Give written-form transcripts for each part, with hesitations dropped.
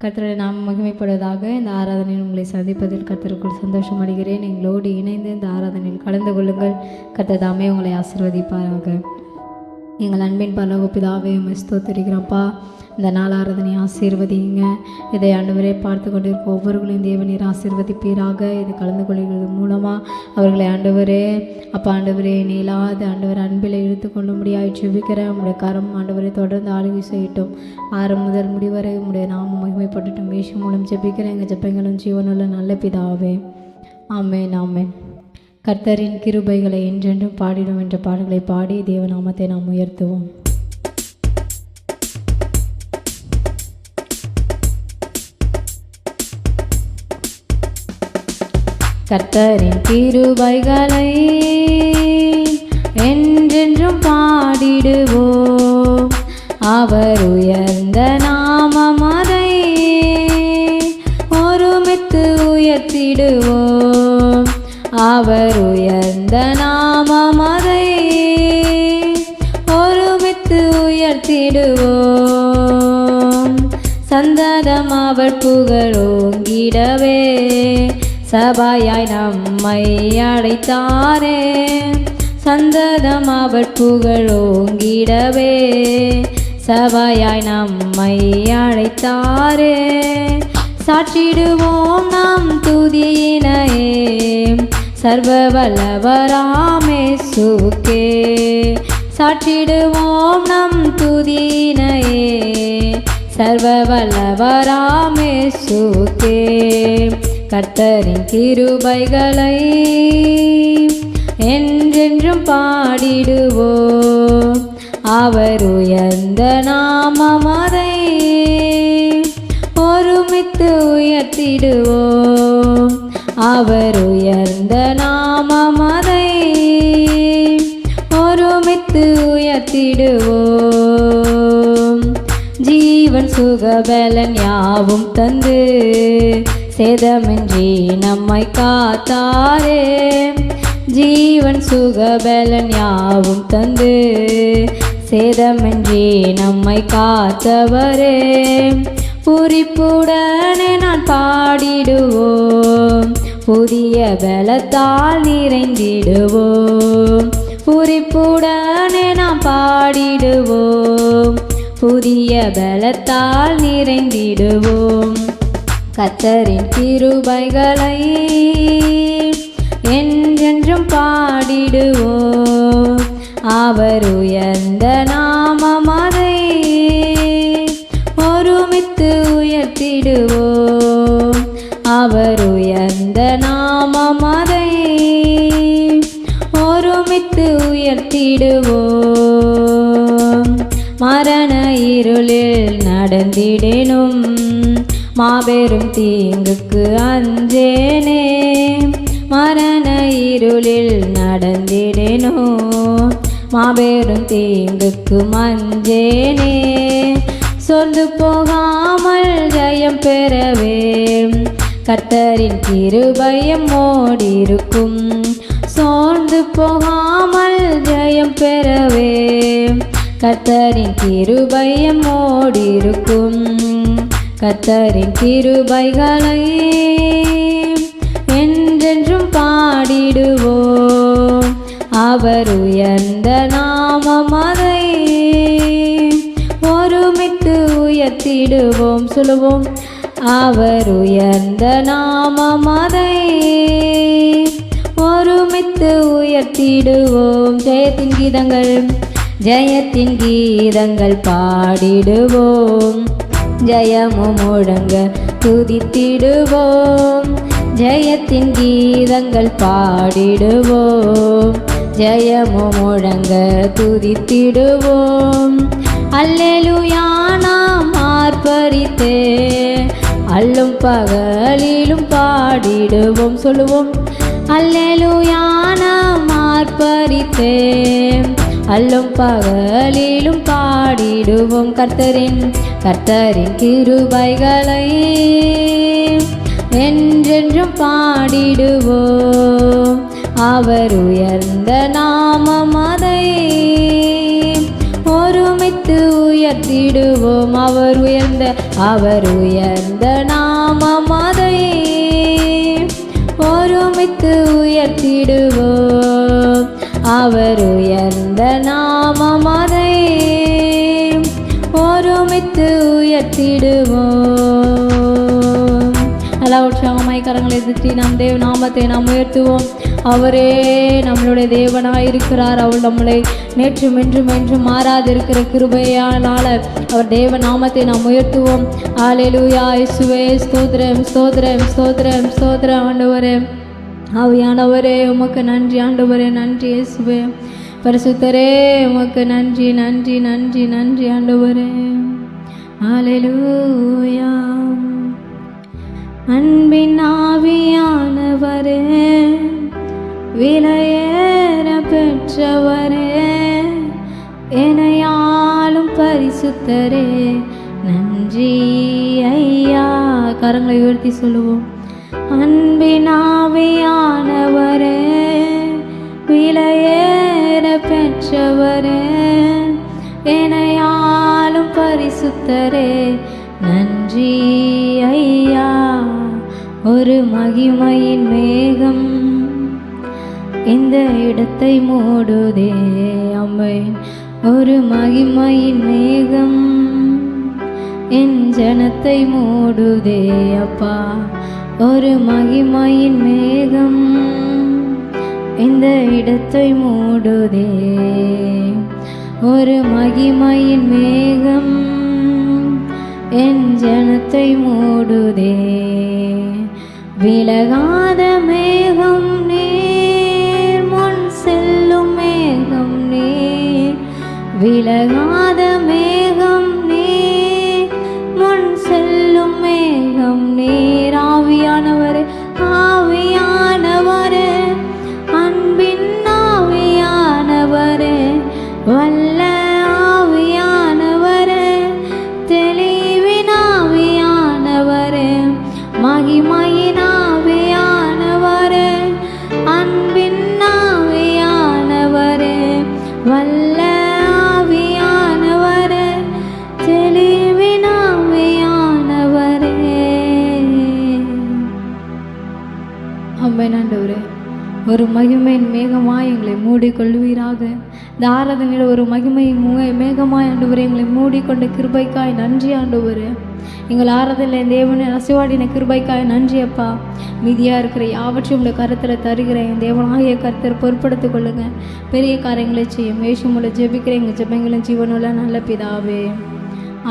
கர்த்தருடைய நாமம் மகிமைப்படுவதாக. இந்த ஆராதனையில் உங்களை சந்திப்பதில் கர்த்தருக்குள் சந்தோஷம் அடைகிறேன். எங்களோடு இணைந்து இந்த ஆராதனையில் கலந்து கொள்ளுங்கள். கர்த்தர் தாமே உங்களை ஆசீர்வதிப்பாராக. எங்கள் அன்பின் பரலோக பிதாவே உம்மை ஸ்தோத்திரிக்கிறோம்ப்பா. இந்த நாள் ஆராதனை ஆசீர்வதிங்க. இதை ஆண்டவரே பார்த்து கொண்டிருக்க ஒவ்வொருவர்களையும் தேவநீர் ஆசீர்வதிப்பீராக. இது கலந்து கொள்கிறது மூலமாக அவர்களை ஆண்டவரே அப்பா ஆண்டவரே நீளாத ஆண்டவர் அன்பில் இழுத்து கொள்ளும்படியாக ஜெபிக்கிறேன். உங்களுடைய கரம் ஆண்டவரை தொடர்ந்து ஆளுகை செய்யட்டும். ஆரம்பம் முதல் முடிவரை உங்களுடைய நாமம் மகிமைப்பட்டுட்டும். இயேசு மூலம் ஜெபிக்கிறேன். எங்கள் ஜெபங்களும் ஜீவனுள்ள நல்ல பிதாவே. ஆமென் ஆமென். கர்த்தரின் கிருபைகளை என்றென்றும் பாடிடும் என்ற பாடல்களை பாடி தேவநாமத்தை நாம் உயர்த்துவோம். கர்த்தரின் கிருபைகளை என்றென்றும் பாடிடுவோம். அவர் உயர்ந்த நாமம் அதை ஒருமித்து உயர்த்திடுவோம். அவர் உயர்ந்த நாமம் அதை ஒருமித்து உயர்த்திடுவோம். சந்ததம் அவர் புகழோங்கிடவே சபையாய் நம்மை அழைத்தாரே. சந்ததம் அவர் புகழோங்கிடவே சபையாய் நம்மை அழைத்தாரே. சாற்றிடுவோம் நம் துதியினையே சர்வ வல்லவராம் இயேசுவுக்கே. சாற்றிடுவோம் நம் துதியினையே சர்வ வல்லவராம் இயேசுவுக்கே. கர்த்தரின் கிருபைகளை என்றென்றும் பாடிடுவோம். அவர் உயர்ந்த நாமம் அதை ஒருமித்து உயர்த்திடுவோம். அவர் உயர்ந்த நாமம் அதை ஒருமித்து உயர்த்திடுவோம். ஜீவன் சுகபலன் யாவும் தந்து சேதமின்றி நம்மை காத்தாரே. ஜீவன் சுகபலன் யாவும் தந்து சேதமின்றி நம்மை காத்தவரே. பூரிப்புடனே நான் பாடிடுவோம். புதிய பலத்தால் நிறைந்திடுவோம். பூரிப்புடனே நாம் பாடிடுவோம். புதிய பலத்தால் நிறைந்திடுவோம். கர்த்தரின் கிருபைகளை என்றென்றும் பாடிடுவோம். அவர் உயர்ந்த நாமம் அதை ஒருமித்து உயர்த்திடுவோம். அவர் உயர்ந்த நாமம் அதை ஒருமித்து உயர்த்திடுவோம். மரண இருளில் நடந்திடேனும் மாபெரும் தீங்குக்கு அஞ்சேனே. மரண இருளில் நடந்திடேனோ மாபெரும் தீங்குக்கு மஞ்சேனே. சொந்து போகாமல் ஜெயம் பெறவே கர்த்தரின் கிருபையம் ஓடிருக்கும். சோர்ந்து போகாமல் ஜெயம் பெறவே கர்த்தரின் கிருபையம் ஓடிருக்கும். கர்த்தரின் கிருபைகளை என்றென்றும் பாடிடுவோம். அவர் உயர்ந்த நாமம் அதை ஒருமித்து உயர்த்திடுவோம். சொல்லுவோம். அவர் உயர்ந்த நாமம் அதை ஒருமித்து உயர்த்திடுவோம். ஜெயத்தின் கீதங்கள் ஜெயத்தின் கீதங்கள் பாடிடுவோம். ஜெயமும் முழங்க துதித்திடுவோம். ஜெயத்தின் கீதங்கள் பாடிடுவோம். ஜெயமும் முழங்க துதித்திடுவோம். அல்லேலூயா நாம் ஆர்ப்பரித்தே அல்லும் பகலிலும் பாடிடுவோம். சொல்லுவோம். அல்லேலூயா நாம் ஆர்ப்பரித்தே அல்லும் பகலிலும் பாடிடுவோம். கர்த்தரின் கிருபைகளை என்றென்றும் பாடிடுவோம். அவர் உயர்ந்த நாமம் அதை ஒருமித்து உயர்த்திடுவோம். அவர் உயர்ந்த அவர் உயர்ந்த நாமம் அதை ஒருமித்து உயர்த்திடுவோம். அவர் உயர்ந்த நாமம் அதை ஒருமித்து உயர்த்திடுவோம். நல்லா உற்சாகமாய் கரங்களை தட்டி நாம் தேவ நாமத்தை நாம் உயர்த்துவோம். அவரே நம்மளுடைய தேவனாய் இருக்கிறார். அவள் நம்மளை நேற்றும் என்றும் என்றும் மாறாதிருக்கிற கிருபையானால அவர் தேவ நாமத்தை நாம் உயர்த்துவோம். அல்லேலூயா. இயேசுவே ஸ்தோத்திரம் ஸ்தோத்திரம் ஸ்தோத்திரம் ஸ்தோத்திரம். ஆண்டவரே ஆவியானவரே உமக்கு நன்றி. ஆண்டவரே நன்றி. இயேசுவே பரிசுத்தரே உமக்கு நன்றி நன்றி நன்றி நன்றி. ஆண்டவரே அல்லேலூயா. அன்பின் ஆவியானவரே விலையேற பெற்றவரே என்னையாளும் பரிசுத்தரே நன்றி ஐயா. கரங்களை உயர்த்தி சொல்லுவோம். அன்பின் ஆவியானவரே விலையேற பெற்றவரே என்னையாளும் பரிசுத்தரே நன்றி ஐயா. ஒரு மகிமையின் மேகம் இந்த இடத்தை மூடுதே அம்மை. ஒரு மகிமையின் மேகம் என் ஜனத்தை மூடுதே அப்பா. ஒரு மகிமையின் மேகம் இந்த இடத்தை மூடுதே. ஒரு மகிமையின் மேகம் என் ஜனத்தை மூடுதே. விலகாத மேகம் நீர், முன் செல்லும் மேகம் நீர். விலகாத மேகம் நீர், முன் செல்லும் மேகம் நீர். ஆவியானவரே ஆவியானவரே அன்பின் ஆவியானவரே வல்ல ஆவியானவரே தெளிவின் ஆவியானவரே மகிமையின் ஆவியானவரே அன்பின் ஆவியானவரே வல்ல ஆவியானவரே தெளிவின் ஆவியானவரே. ஆமென். ஆண்டவரே ஒரு மகிமையின் மேகமாய் எங்களை மூடிக்கொள்வீராக. இந்த ஆராதனையில் ஒரு மகிமையின் மேகமாய் ஆண்டவரே எங்களை மூடிக்கொண்ட கிருபைக்காய் நன்றி. ஆண்டவரே எங்கள் ஆராதனையில் தேவனை அசைவாடின கிருபைக்காய் நன்றி அப்பா. மீதியாக இருக்கிற யாவற்றையும் உங்களை கருத்தில் தருகிறேன். என் தேவனாகிய கருத்தை பொறுப்படுத்திக் கொள்ளுங்க. பெரிய காரியங்களை செய்யும் இயேசு மூலம் ஜெபிக்கிறேன் எங்கள் ஜெபங்களும் ஜீவனுள்ள நல்ல பிதாவே.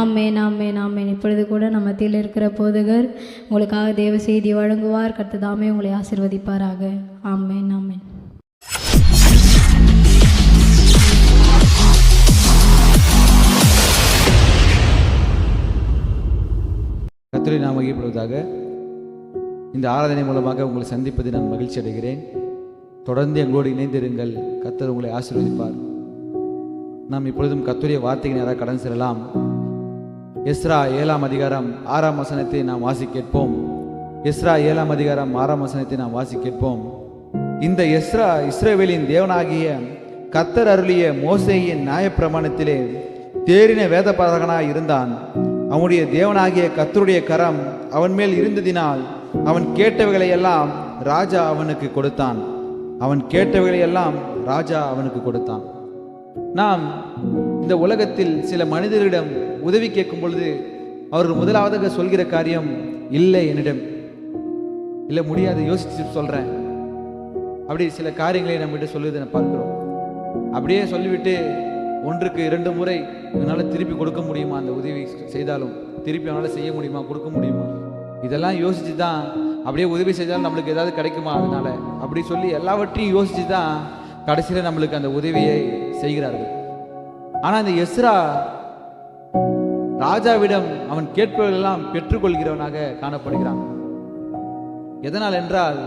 ஆமேன் ஆமேன் ஆமேன். இப்பொழுது கூட நம்ம மத்தியில் இருக்கிற போதகர் உங்களுக்காக தேவ செய்தி வழங்குவார். கர்த்தர் தாமே உங்களை ஆசீர்வதிப்பாராக. ஆமேன் ஆமேன். கர்த்தரை நாம் மகிழ்ப்படுவதாக. இந்த ஆராதனை மூலமாக உங்களை சந்திப்பதை நான் மகிழ்ச்சி அடைகிறேன். தொடர்ந்து எங்களோடு இணைந்திருங்கள். கர்த்தர் உங்களை ஆசீர்வதிப்பார். நாம் இப்பொழுதும் கர்த்தருடைய வார்த்தைக்கு நேராக கடன் செல்லலாம். எஸ்ரா 7ஆம் அதிகாரம் 6ஆம் வசனத்தை நாம் வாசி கேட்போம். எஸ்ரா 7ஆம் அதிகாரம் 6ஆம் வசனத்தை நாம் வாசி கேட்போம். இந்த எஸ்ரா இஸ்ரவேலின் தேவனாகிய கர்த்தர் அருளிய மோசேயின் நியாயப்பிரமாணத்திலே தேறின வேதபாரகனாய் இருந்தான். அவனுடைய தேவனாகிய கர்த்தருடைய கரம் அவன் மேல் இருந்ததினால் அவன் கேட்டவைகளை எல்லாம் ராஜா அவனுக்கு கொடுத்தான். அவன் கேட்டவைகளை எல்லாம் ராஜா அவனுக்கு கொடுத்தான். நாம் இந்த உலகத்தில் சில மனிதர்களிடம் உதவி கேட்கும் பொழுது அவர்கள் முதலாவதாக சொல்கிற காரியம், இல்லை என்னிடம் இல்லை, முடியாது, யோசிச்சு சொல்கிறேன். அப்படி சில காரியங்களை நம்மகிட்ட சொல்லுவதை நான் பார்க்கிறோம். அப்படியே சொல்லிவிட்டு ஒன்றுக்கு 2 முறை என்னால் திருப்பி கொடுக்க முடியுமா, அந்த உதவி செய்தாலும் திருப்பி அவனால் செய்ய முடியுமா, கொடுக்க முடியுமா, இதெல்லாம் யோசிச்சு தான் அப்படியே உதவி செய்தாலும் நம்மளுக்கு ஏதாவது கிடைக்குமா, அதனால அப்படி சொல்லி எல்லாவற்றையும் யோசிச்சு தான் கடைசியில் நம்மளுக்கு அந்த உதவியை செய்கிறார்கள். ஆனால் அந்த எஸ்ரா ராஜாவிடம் அவன் கேட்பவர்களெல்லாம் பெற்றுக்கொள்கிறவனாக காணப்படுகிறான். எதனால் என்றால்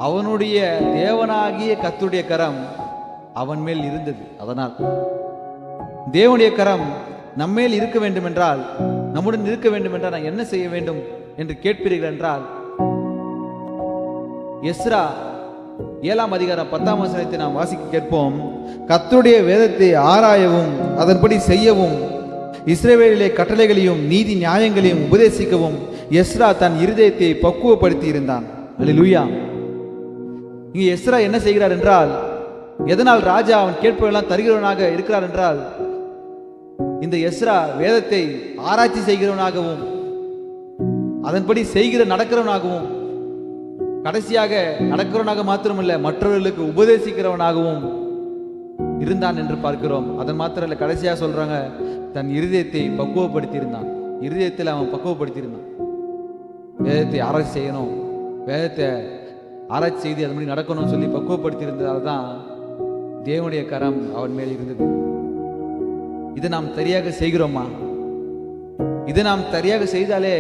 அவனுடைய தேவனாகிய கர்த்தருடைய கரம் அவன் மேல் இருந்தது. அதனால் தேவனுடைய கரம் நம்மேல் இருக்க வேண்டும் என்றால், நம்முடன் இருக்க வேண்டும் என்றால் நான் என்ன செய்ய வேண்டும் என்று கேட்பீர்கள் என்றால், எஸ்ரா 7ஆம் அதிகாரம் 10ஆம் வசனத்தை நாம் வாசிக்க கேட்போம். கர்த்தருடைய வேதத்தை ஆராயவும் அதன்படி செய்யவும் இஸ்ரவேலிலே கட்டளைகளையும் நீதி நியாயங்களையும் உபதேசிக்கவும் எஸ்ரா தன் இருதயத்தை பக்குவப்படுத்தி இருந்தான். அல்லேலூயா. இங்கே எஸ்ரா என்ன செய்கிறார் என்றால், எதனால் ராஜா அவன் கேட்பவெல்லாம் தருகிறவனாக இருக்கிறார் என்றால், இந்த எஸ்ரா வேதத்தை ஆராய்ச்சி செய்கிறவனாகவும் அதன்படி செய்கிற நடக்கிறவனாகவும் கடைசியாக நடக்கிறவனாக மாத்திரமல்ல மற்றவர்களுக்கு உபதேசிக்கிறவனாகவும் இருந்தான் என்று பார்க்கிறோம். அதன் மாத்திரம் இல்லை, கடைசியாக சொல்றாங்க தன் இருதயத்தை பக்குவப்படுத்தி இருந்தான். இருதயத்தில் அவன் பக்குவப்படுத்தி இருந்தான். வேதத்தை ஆராய்ச்சி செய்யணும், வேதத்தை ஆராய்ச்சி செய்து அதன்படி நடக்கணும்னு சொல்லி பக்குவப்படுத்தி இருந்ததால் தான் தேவனுடைய கரம் அவன் மேல் இருந்தது. இதை நாம் சரியாக செய்கிறோமா? இதை நாம் சரியாக செய்தாலே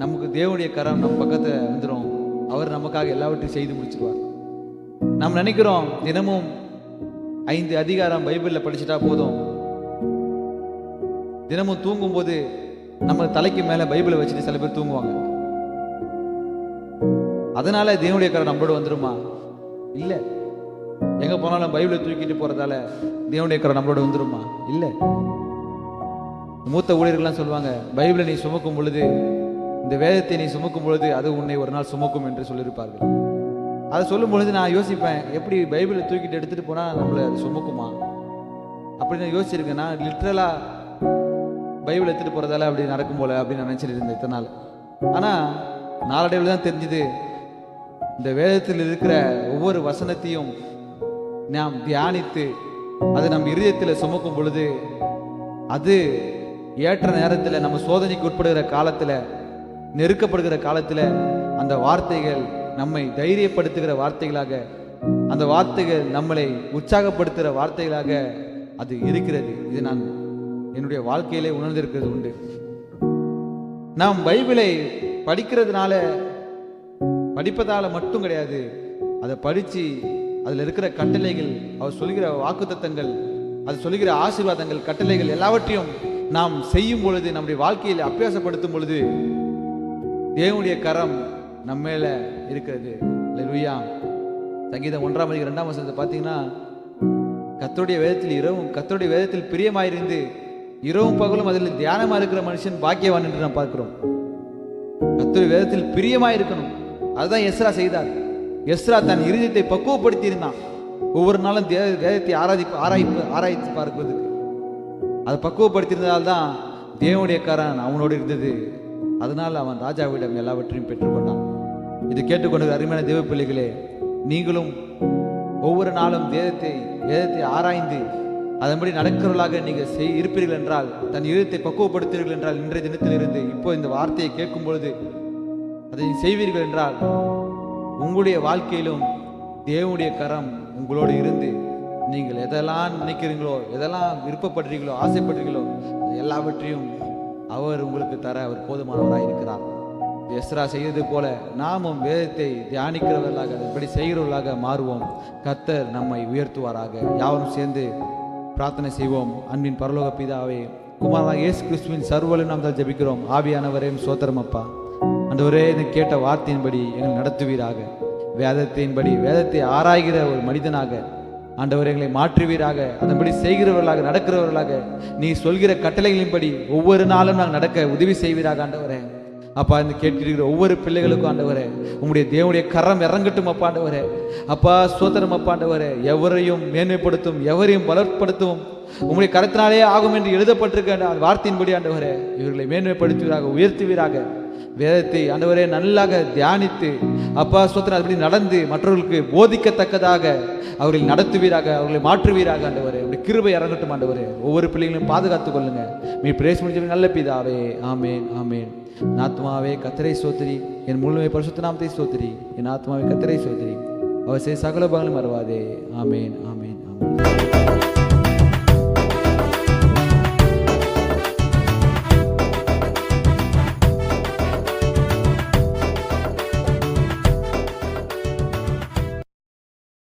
நமக்கு தேவனுடைய கரம் நம் பக்கத்தில் வந்துடும். அவர் நமக்காக எல்லாவற்றையும் செய்து முடிச்சிருவார். நாம் நினைக்கிறோம் தினமும் 5 அதிகாரம் பைபிளில் படிச்சுட்டா போதும். தினமும் தூங்கும் போது நம்ம தலைக்கு மேல பைபிளை வச்சுட்டு சில பேர் தூங்குவாங்க. அதனால தேவனுடைய கரம் நம்மளோட வந்துருமா? இல்ல. எங்க போனாலும் பைபிளை தூக்கிட்டு போறதால தேவனுடைய கரம் நம்மளோட வந்துருமா? இல்ல. மூத்த ஊழியர்கள்லாம் சொல்லுவாங்க, பைபிளை நீ சுமக்கும் பொழுது, இந்த வேதத்தை நீ சுமக்கும் பொழுது அது உன்னை ஒரு நாள் சுமக்கும் என்று சொல்லியிருப்பார்கள். அதை சொல்லும் பொழுது நான் யோசிப்பேன், எப்படி பைபிளை தூக்கிட்டு எடுத்துட்டு போனா நம்மளை அது சுமக்குமா அப்படின்னு நான் யோசிச்சிருக்கேன். நான் லிட்ரலா பைபிள் எடுத்துட்டு போறதால அப்படி நடக்கும் போல அப்படின்னு நினைச்சிட்டு இருந்தேன் இத்தனை நாள். ஆனா நாளடைவில் தான் தெரிஞ்சுது, இந்த வேதத்தில் இருக்கிற ஒவ்வொரு வசனத்தையும் நாம் தியானித்து அதை நம் இருதயத்தில் சுமக்கும் பொழுது அது ஏற்ற நேரத்தில் நம்ம சோதனைக்கு உட்படுகிற காலத்தில், நெருக்கப்படுகிற காலத்தில் அந்த வார்த்தைகள் நம்மை தைரியப்படுத்துகிற வார்த்தைகளாக, அந்த வார்த்தைகள் நம்மளை உற்சாகப்படுத்துகிற வார்த்தைகளாக அது இருக்கிறது. இது நான் என்னுடைய வாழ்க்கையிலே உணர்ந்திருக்கிறது உண்டு. நாம் பைபிளை படிக்கிறதுனால, படிப்பதால மட்டும் கிடையாது, அதை படித்து அதில் இருக்கிற கட்டளைகள், அவர் சொல்கிற வாக்குத்தத்தங்கள், அது சொல்கிற ஆசீர்வாதங்கள், கட்டளைகள் எல்லாவற்றையும் நாம் செய்யும் பொழுது, நம்முடைய வாழ்க்கையில் அபியாசப்படுத்தும் பொழுது தேவனுடைய கரம் நம்ம மேல இருக்கிறது. அல்லேலூயா. சங்கீதம் 1:2 பார்த்தீங்கன்னா, கர்த்தருடைய வேதத்தில் இரவும் கர்த்தருடைய வேதத்தில் பிரியமாயிருந்து இரவும் பகலும் அதில் தியானமா இருக்கிற மனுஷன் பாக்கியவான் என்று நாம் பார்க்கிறோம். கர்த்தருடைய வேதத்தில் பிரியமாயிருக்கணும். அதுதான் எஸ்ரா செய்தார். எஸ்ரா தன் இருதயத்தை பக்குவப்படுத்தி இருந்தான். ஒவ்வொரு நாளும் வேதத்தை ஆராய்ச்சி பார்க்கிறதுக்கு அதை பக்குவப்படுத்தியிருந்ததால்தான் தேவனுடைய கரம் அவனோடு இருந்தது. அதனால் அவன் ராஜாவிடம் எல்லாவற்றையும் பெற்றுக்கொண்டான். இது கேட்டுக்கொண்டு அருமையான தேவ பிள்ளைகளே, நீங்களும் ஒவ்வொரு நாளும் வேதத்தை ஆராய்ந்து அதன்படி நடக்கிறவர்களாக நீங்கள் இருப்பீர்கள் என்றால், தன் இருதயத்தை பக்குவப்படுத்துவீர்கள் என்றால், இன்றைய தினத்திலிருந்து இப்போ இந்த வார்த்தையை கேட்கும் பொழுது அதை செய்வீர்கள் என்றால், உங்களுடைய வாழ்க்கையிலும் தேவனுடைய கரம் உங்களோடு இருந்து நீங்கள் எதெல்லாம் நினைக்கிறீங்களோ, எதெல்லாம் விருப்பப்படுறீங்களோ, ஆசைப்படுறீங்களோ, எல்லாவற்றையும் அவர் உங்களுக்கு தர அவர் போதுமானவராக இருக்கிறார். எஸ்ரா செய்தது போல நாமும் வேதத்தை தியானிக்கிறவர்களாக, அதன்படி செய்கிறவர்களாக மாறுவோம். கர்த்தர் நம்மை உயர்த்துவாராக. யாவரும் சேர்ந்து பிரார்த்தனை செய்வோம். அன்பின் பரலோக பிதாவே, குமாரனாகிய இயேசு கிறிஸ்துவின் சர்வலும் நாம் தான் ஜெபிக்கிறோம். ஆவியானவரே சோத்திரம் அப்பா. ஆண்டவரே, இந்த கேட்ட வார்த்தையின்படி எங்களை நடத்துவீராக. வேதத்தின்படி வேதத்தை ஆராய்கிற ஒரு மனிதனாக ஆண்டவர் எங்களை மாற்றுவீராக. அதன்படி செய்கிறவர்களாக, நடக்கிறவர்களாக, நீ சொல்கிற கட்டளைகளின்படி ஒவ்வொரு நாளும் நாங்கள் நடக்க உதவி செய்வீராக. ஆண்டவரே அப்பா, இந்த கேட்கிற ஒவ்வொரு பிள்ளைகளுக்கும் ஆண்டவரே உங்களுடைய தேவனுடைய கரம் இறங்கட்டும் அப்பா. ஆண்டவரே அப்பா சோதரம் அப்பா. ஆண்டவரே எவரையும் மேன்மைப்படுத்தும், எவரையும் பலப்படுத்தும் உங்களுடைய கரத்தினாலே ஆகும் என்று எழுதப்பட்டிருக்க அந்த வார்த்தையின்படி ஆண்டவரே இவர்களை மேன்மைப்படுத்துவீராக, உயர்த்துவீராக. வேதத்தை ஆண்டவரே நல்லாக தியானித்து அப்பா சோதரன் அப்படி நடந்து மற்றவர்களுக்கு போதிக்கத்தக்கதாக அவர்களை நடத்துவீராக, அவர்களை மாற்றுவீராக. ஆண்டவரே உங்களுடைய கிருபை இறங்கட்டும் ஆண்டவரே. ஒவ்வொரு பிள்ளைகளையும் பாதுகாத்துக் கொள்ளுங்க. மீ பிரேஸ் முடிஞ்ச நல்ல பிதாவே. ஆமேன் ஆமேன். என் ஆத்மாவே கர்த்தரை ஸ்தோத்திரி, என் முழுமை பரிசுத்த நாமத்தை ஸ்தோத்திரி. என் ஆத்மாவே கர்த்தரை ஸ்தோத்திரி, அவர் செய்த சகல பாகங்களும் மறவாதே. ஆமேன் ஆமேன்.